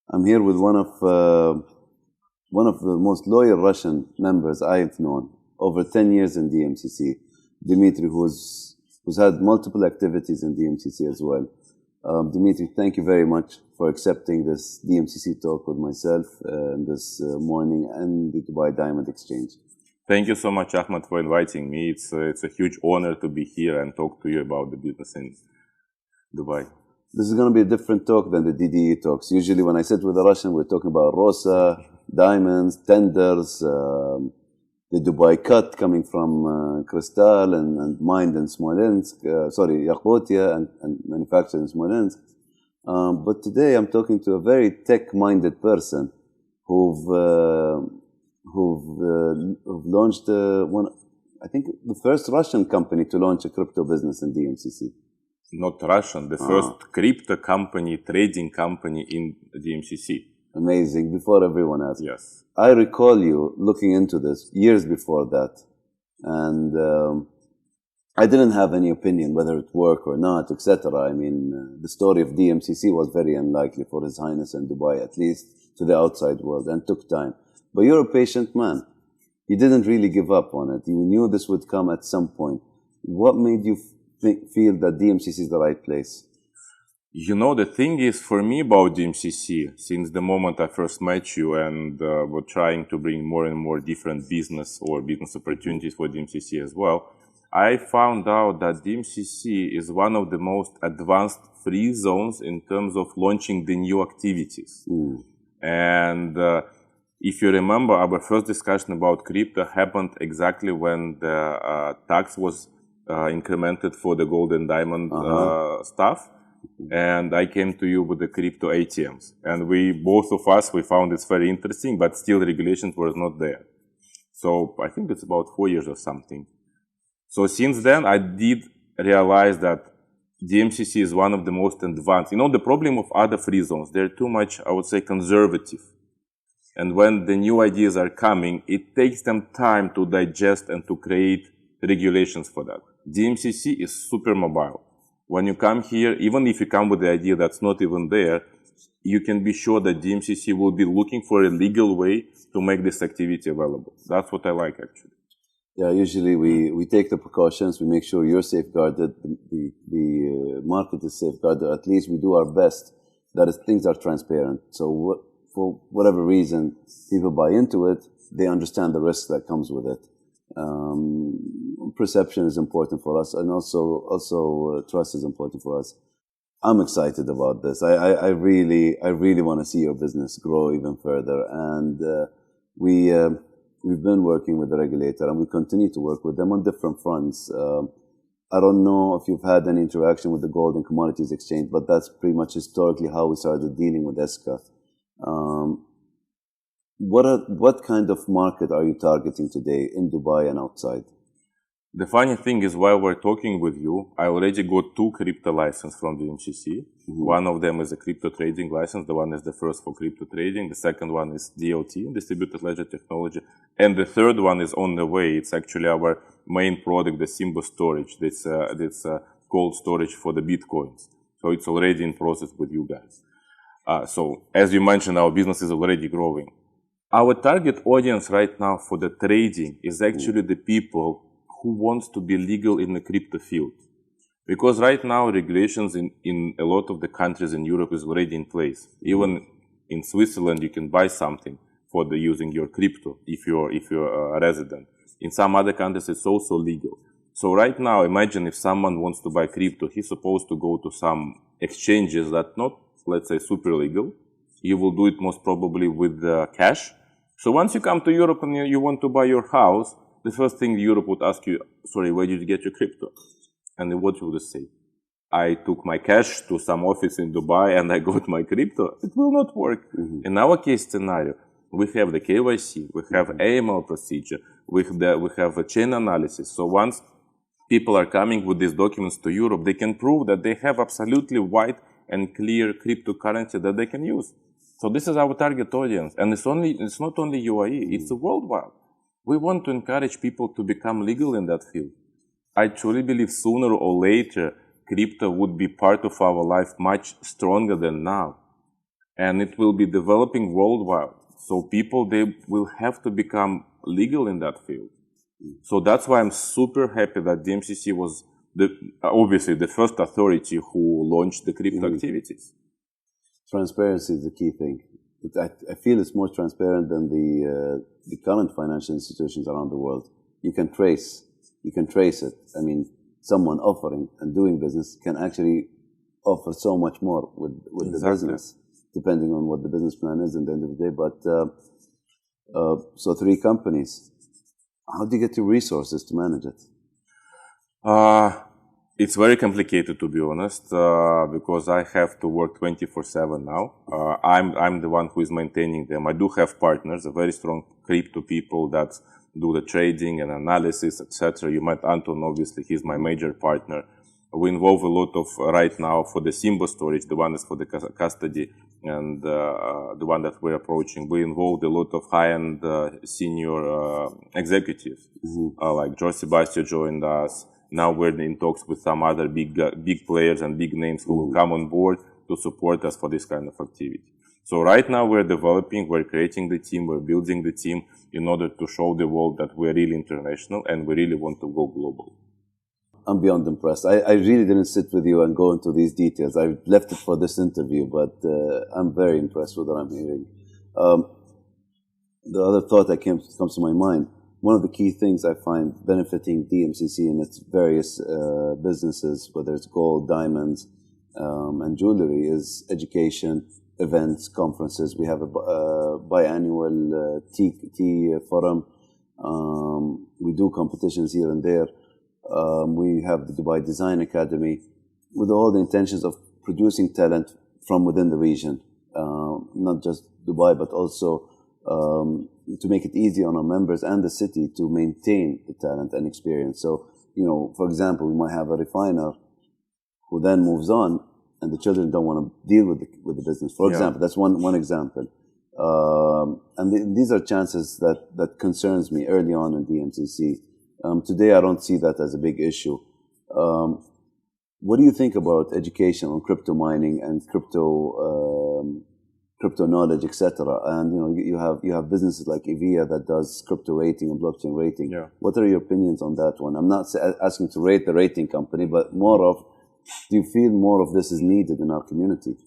I'm here with one of the most loyal Russian members I've known, over 10 years in DMCC, Dmitry, who's had multiple activities in DMCC as well. Dmitry, thank you very much for accepting this DMCC talk with myself this morning and the Dubai Diamond Exchange. Thank you so much, Ahmed, for inviting me. It's a huge honor to be here and talk to you about the business in Dubai. This is going to be a different talk than the DDE talks. Usually when I sit with a Russian, we're talking about Rosa, diamonds, tenders, the Dubai cut coming from Crystal and mined in Smolensk, Yakutia and manufactured in Smolensk. But today I'm talking to a very tech-minded person who've launched I think the first Russian company to launch a crypto business in DMCC. Not Russian, the first crypto company, trading company in DMCC. Amazing, before everyone else. Yes. I recall you looking into this years before that, and I didn't have any opinion whether it worked or not, etc. I mean, the story of DMCC was very unlikely for His Highness in Dubai, at least to the outside world, and took time. But you're a patient man. You didn't really give up on it. You knew this would come at some point. What made you feel that DMCC is the right place? You know, the thing is, for me about DMCC, since the moment I first met you and were trying to bring more and more different business opportunities for DMCC as well, I found out that DMCC is one of the most advanced free zones in terms of launching the new activities. And if you remember, our first discussion about crypto happened exactly when the tax was incremented for the gold and diamond stuff. And I came to you with the crypto ATMs. And both of us found it's very interesting, but still regulations were not there. So I think it's about 4 years or something. So since then, I did realize that DMCC is one of the most advanced. You know, the problem of other free zones, they're too much, I would say, conservative. And when the new ideas are coming, it takes them time to digest and to create regulations for that. DMCC is super mobile. When you come here, even if you come with the idea that's not even there, you can be sure that DMCC will be looking for a legal way to make this activity available. That's what I like, actually. Yeah, usually we take the precautions, we make sure you're safeguarded, the market is safeguarded, at least we do our best that things are transparent. So for whatever reason people buy into it, they understand the risk that comes with it. Perception is important for us, and also trust is important for us. I'm excited about this. I really want to see your business grow even further, and we've been working with the regulator, and we continue to work with them on different fronts. I don't know if you've had any interaction with the Gold and Commodities Exchange, but that's pretty much historically how we started dealing with ESCA. What kind of market are you targeting today in Dubai and outside? The funny thing is, while we're talking with you, I already got 2 crypto licenses from the DMCC. One of them is a crypto trading license. The one is the first for crypto trading. The second one is DLT, Distributed Ledger Technology. And the third one is on the way. It's actually our main product, the Simba storage. That's cold storage for the Bitcoins. So it's already in process with you guys. So as you mentioned, our business is already growing. Our target audience right now for the trading is actually the people who wants to be legal in the crypto field. Because right now regulations in a lot of the countries in Europe is already in place. Even in Switzerland, you can buy something for using your crypto if you're a resident. In some other countries, it's also legal. So right now, imagine if someone wants to buy crypto, he's supposed to go to some exchanges that not, let's say, super legal. You will do it most probably with cash. So once you come to Europe and you want to buy your house, the first thing Europe would ask you, sorry, where did you get your crypto? And then what you would say? I took my cash to some office in Dubai and I got my crypto. It will not work. In our case scenario, we have the KYC, we have AML procedure, we have a chain analysis. So once people are coming with these documents to Europe, they can prove that they have absolutely white and clear cryptocurrency that they can use. So this is our target audience. And it's not only UAE, it's worldwide. We want to encourage people to become legal in that field. I truly believe sooner or later, crypto would be part of our life much stronger than now. and it will be developing worldwide. So people, they will have to become legal in that field. So that's why I'm super happy that DMCC was obviously the first authority who launched the crypto activities. Transparency is the key thing. I feel it's more transparent than the current financial institutions around the world. You can trace it. I mean, someone offering and doing business can actually offer so much more with the business, depending on what the business plan is at the end of the day. But so 3 companies. How do you get the resources to manage it? It's very complicated, to be honest, because I have to work 24/7 now. I'm the one who is maintaining them. I do have partners, a very strong crypto people that do the trading and analysis, etc. You met Anton, obviously, he's my major partner. We involve a lot of, right now, for the Simba storage, the one is for the custody, and the one that we're approaching, we involved a lot of high-end senior executives, like Joe Sebastian joined us. Now we're in talks with some other big players and big names who will come on board to support us for this kind of activity. So right now we're developing, we're creating the team, we're building the team in order to show the world that we're really international and we really want to go global. I'm beyond impressed. I really didn't sit with you and go into these details. I left it for this interview, but I'm very impressed with what I'm hearing. The other thought that comes to my mind, one of the key things I find benefiting DMCC and its various businesses, whether it's gold, diamonds, and jewelry, is education, events, conferences. We have a biannual tea forum. We do competitions here and there. We have the Dubai Design Academy with all the intentions of producing talent from within the region, not just Dubai, but also to make it easy on our members and the city to maintain the talent and experience. So, for example, we might have a refiner who then moves on and the children don't want to deal with the business. For example, that's one example. And these are chances that concerns me early on in DMCC. Today, I don't see that as a big issue. What do you think about education on crypto mining and crypto knowledge, etc.? And you have businesses like Evia that does crypto rating and blockchain rating. Yeah. What are your opinions on that one? I'm not asking to rate the rating company, but more of, do you feel more of this is needed in our community?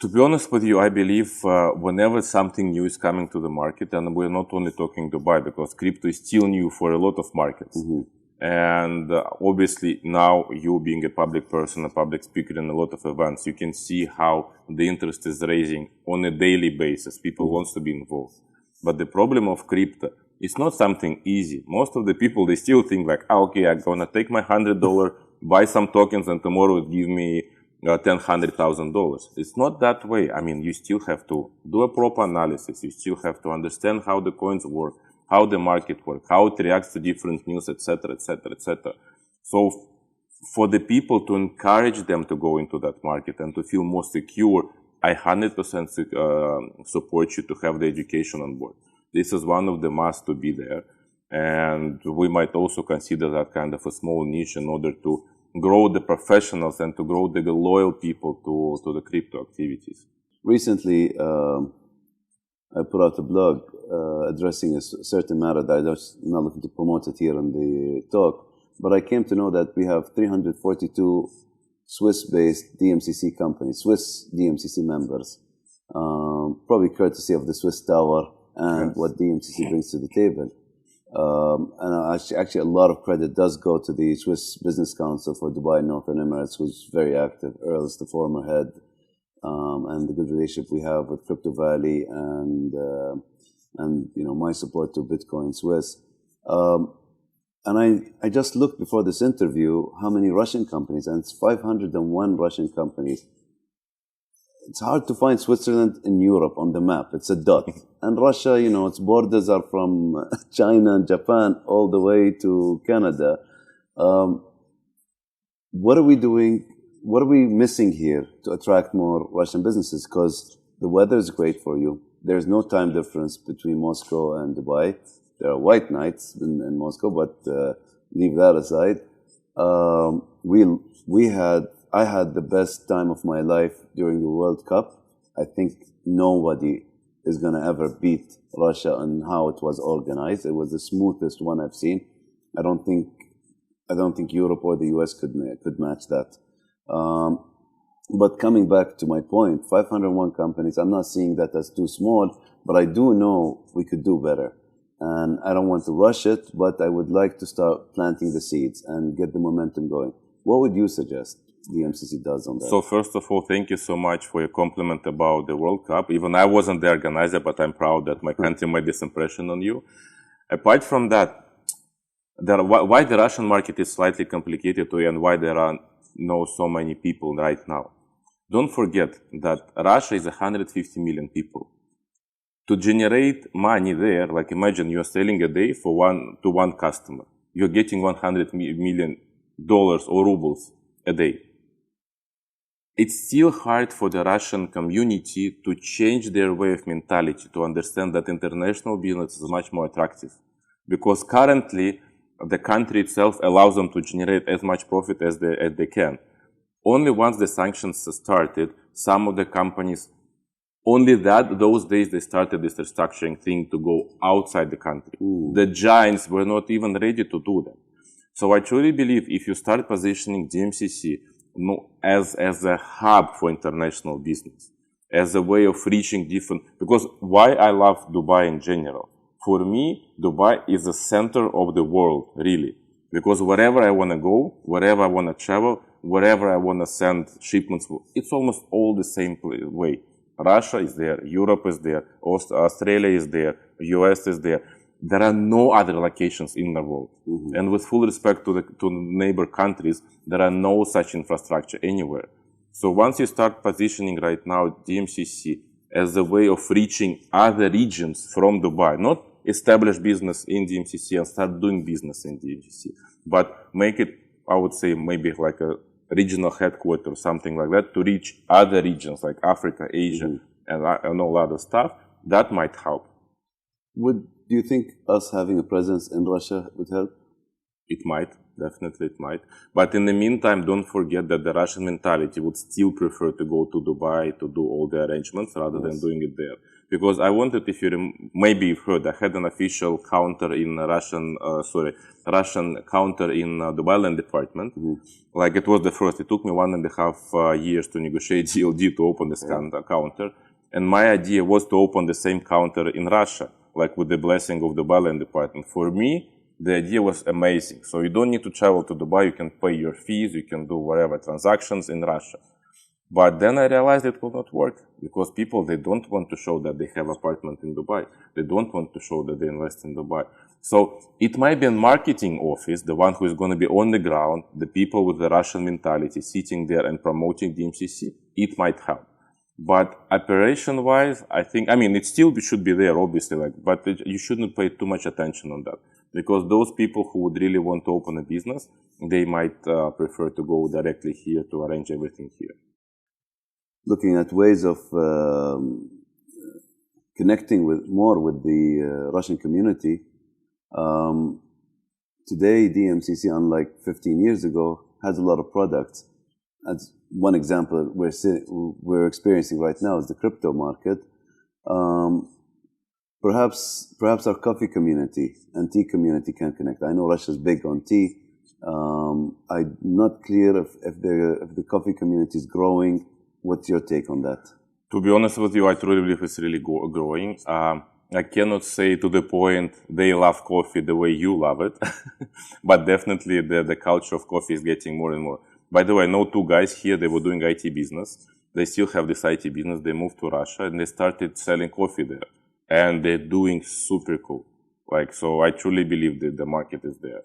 To be honest with you, I believe whenever something new is coming to the market, and we're not only talking Dubai, because crypto is still new for a lot of markets. And obviously now, you being a public person, a public speaker in a lot of events, you can see how the interest is raising on a daily basis. People want to be involved. But the problem of crypto, it's not something easy. Most of the people, they still think like, okay, I'm going to take my $100, buy some tokens, and tomorrow it give me $100,000. It's not that way. I mean, you still have to do a proper analysis. You still have to understand how the coins work, how the market works, how it reacts to different news, etc., etc., etc. So for the people, to encourage them to go into that market and to feel more secure, I 100% support you to have the education on board. This is one of the must to be there. And we might also consider that kind of a small niche in order to grow the professionals and to grow the loyal people to the crypto activities. Recently, I put out a blog addressing a certain matter that I'm not looking to promote it here in the talk, but I came to know that we have 342 Swiss-based DMCC companies, Swiss DMCC members, probably courtesy of the Swiss Tower and what DMCC brings to the table. And actually, a lot of credit does go to the Swiss Business Council for Dubai and Northern Emirates, who's very active. Earl is the former head, and the good relationship we have with Crypto Valley and my support to Bitcoin Swiss. And I just looked before this interview how many Russian companies, and it's 501 Russian companies. It's hard to find Switzerland in Europe on the map. It's a dot. And Russia, its borders are from China and Japan all the way to Canada. What are we doing? What are we missing here to attract more Russian businesses? Because the weather is great for you. There's no time difference between Moscow and Dubai. There are white nights in Moscow, but leave that aside. I had the best time of my life during the World Cup. I think nobody is going to ever beat Russia on how it was organized. It was the smoothest one I've seen. I don't think Europe or the US could match that. But coming back to my point, 501 companies, I'm not seeing that as too small, but I do know we could do better. And I don't want to rush it, but I would like to start planting the seeds and get the momentum going. What would you suggest the MCC does on that? So first of all, thank you so much for your compliment about the World Cup. Even I wasn't the organizer, but I'm proud that my country made this impression on you. Apart from that, why the Russian market is slightly complicated and why there are so many people right now. Don't forget that Russia is 150 million people. To generate money there, like imagine you're selling a day to one customer. You're getting $100 million or rubles a day. It's still hard for the Russian community to change their way of mentality, to understand that international business is much more attractive. Because currently, the country itself allows them to generate as much profit as they can. Only once the sanctions started, some of the companies, those days they started this restructuring thing to go outside the country. Ooh. The giants were not even ready to do that. So I truly believe if you start positioning DMCC as a hub for international business, as a way of reaching different, because why I love Dubai in general. For me, Dubai is the center of the world, really. Because wherever I want to go, wherever I want to travel, wherever I want to send shipments, it's almost all the same way. Russia is there, Europe is there, Australia is there, US is there. There are no other locations in the world. Mm-hmm. And with full respect to neighbor countries, there are no such infrastructure anywhere. So once you start positioning right now DMCC as a way of reaching other regions from Dubai, not establish business in DMCC and start doing business in DMCC, but make it, I would say, maybe like a regional headquarters or something like that to reach other regions like Africa, Asia, mm-hmm. and all other stuff. That might help. Do you think us having a presence in Russia would help? It might. Definitely it might. But in the meantime, don't forget that the Russian mentality would still prefer to go to Dubai to do all the arrangements rather than doing it there. Because I wanted, maybe you've heard, I had an official counter in Russian counter in Dubai Land Department. Mm-hmm. Like it was the first. It took me 1.5 years to negotiate DLD to open this counter. And my idea was to open the same counter in Russia, like with the blessing of the Dubai Land Department. For me, the idea was amazing. So you don't need to travel to Dubai. You can pay your fees. You can do whatever transactions in Russia. But then I realized it will not work because people, they don't want to show that they have apartment in Dubai. They don't want to show that they invest in Dubai. So it might be a marketing office, the one who is going to be on the ground, the people with the Russian mentality sitting there and promoting DMCC. It might help. But operation-wise, it still should be there, obviously, but you shouldn't pay too much attention on that. Because those people who would really want to open a business, they might prefer to go directly here to arrange everything here. Looking at ways of connecting more with the Russian community, today DMCC, unlike 15 years ago, has a lot of products. As one example we're experiencing right now is the crypto market. Perhaps our coffee community and tea community can connect. I know Russia's big on tea. I'm not clear if the coffee community is growing. What's your take on that? To be honest with you, I truly believe it's really growing. I cannot say to the point they love coffee the way you love it, but definitely the culture of coffee is getting more and more. By the way, I know two guys here, they were doing IT business. They still have this IT business. They moved to Russia and they started selling coffee there. And they're doing super cool. So I truly believe that the market is there.